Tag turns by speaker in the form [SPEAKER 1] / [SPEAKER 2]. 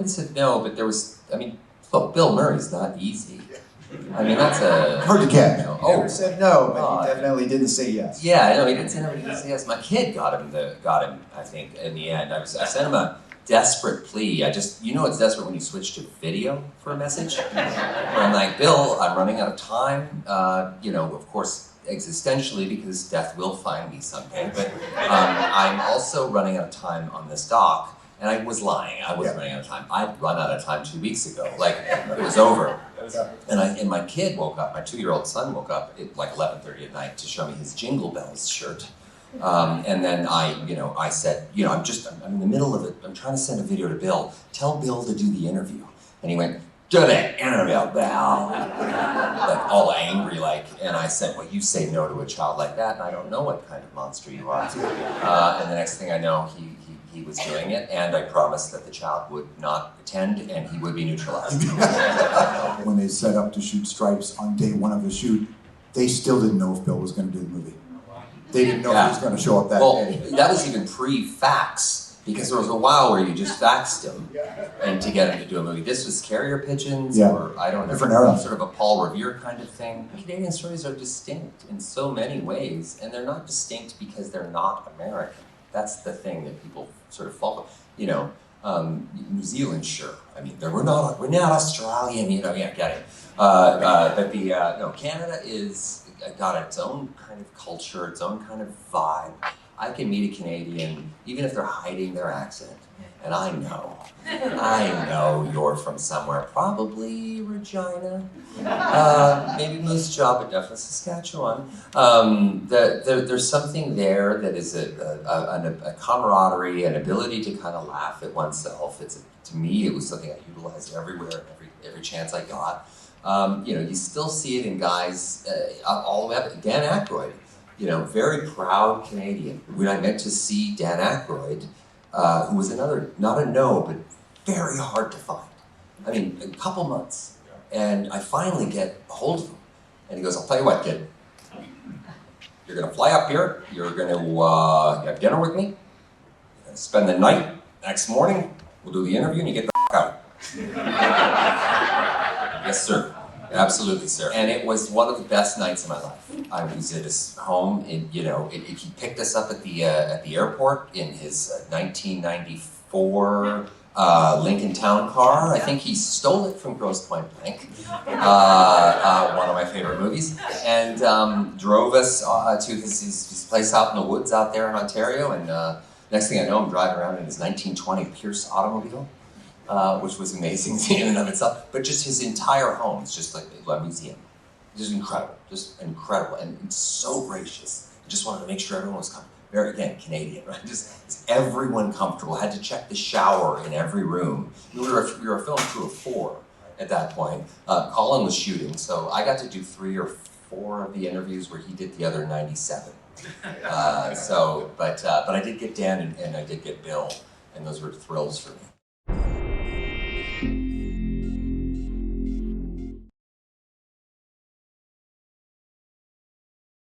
[SPEAKER 1] nobody said no, but there was, I mean, look, Bill Murray's not easy. I mean, that's a...
[SPEAKER 2] Hard to catch.
[SPEAKER 1] You know,
[SPEAKER 2] He never said no, but he definitely didn't say yes.
[SPEAKER 1] Yeah, no, he didn't say yes. My kid got him, I think, in the end. I sent him a desperate plea. You know it's desperate when you switch to video for a message. Where I'm like, Bill, I'm running out of time. You know, of course, existentially, because death will find me someday. But I'm also running out of time on this doc. And I was lying. I wasn't running out of time. I'd run out of time 2 weeks ago. Like, it was over. And my kid woke up, my 2-year-old son woke up at like 11:30 at night to show me his Jingle Bells shirt. And then I said, I'm in the middle of it. I'm trying to send a video to Bill. Tell Bill to do the interview. And he went, do the interview, Bill. Like, all angry, like. And I said, well, you say no to a child like that, and I don't know what kind of monster you are. And the next thing I know, he was doing it, and I promised that the child would not attend, and he would be neutralized.
[SPEAKER 2] When they set up to shoot Stripes on day one of the shoot, they still didn't know if Bill was going to do the movie. They didn't know if he was going to show up that day.
[SPEAKER 1] That was even pre-fax, because there was a while where you just faxed him and to get him to do a movie. This was carrier pigeons, or I don't know,
[SPEAKER 2] different era.
[SPEAKER 1] Sort of a Paul Revere kind of thing. Canadian stories are distinct in so many ways, and they're not distinct because they're not American. That's the thing that people sort of follow. You know, New Zealand, sure. I mean, we're not Australian. You know, yeah, get it. But Canada is got its own kind of culture, its own kind of vibe. I can meet a Canadian, even if they're hiding their accent, and I know you're from somewhere, probably Regina, maybe Moose Jaw, but definitely Saskatchewan. There's something there that is a camaraderie, an ability to kind of laugh at oneself. To me, it was something I utilized everywhere, every chance I got. You still see it in guys all the way up. Dan Akroyd, very proud Canadian. When I went to see Dan Akroyd, who was another, not a no, but very hard to find. I mean, a couple months. And I finally get a hold of him. And he goes, I'll tell you what, kid. You're going to fly up here. You're going to have dinner with me. You're going to spend the night. Next morning, we'll do the interview and you get the out. Yes, sir. Absolutely, sir. And it was one of the best nights of my life. I was at his home, and he picked us up at the airport in his 1994 Lincoln Town car. I think he stole it from Grosse Pointe Blank, one of my favorite movies, and drove us to his place out in the woods out there in Ontario. And next thing I know, I'm driving around in his 1920 Pierce automobile. Which was amazing in and of itself, but just his entire home is just like a museum. Just incredible, and so gracious. I just wanted to make sure everyone was comfortable. Very, again, Canadian, right? Just everyone comfortable. Had to check the shower in every room. We were a film crew of 4 at that point. Colin was shooting, so I got to do 3 or 4 of the interviews where he did the other 97. But I did get Dan and I did get Bill, and those were thrills for me.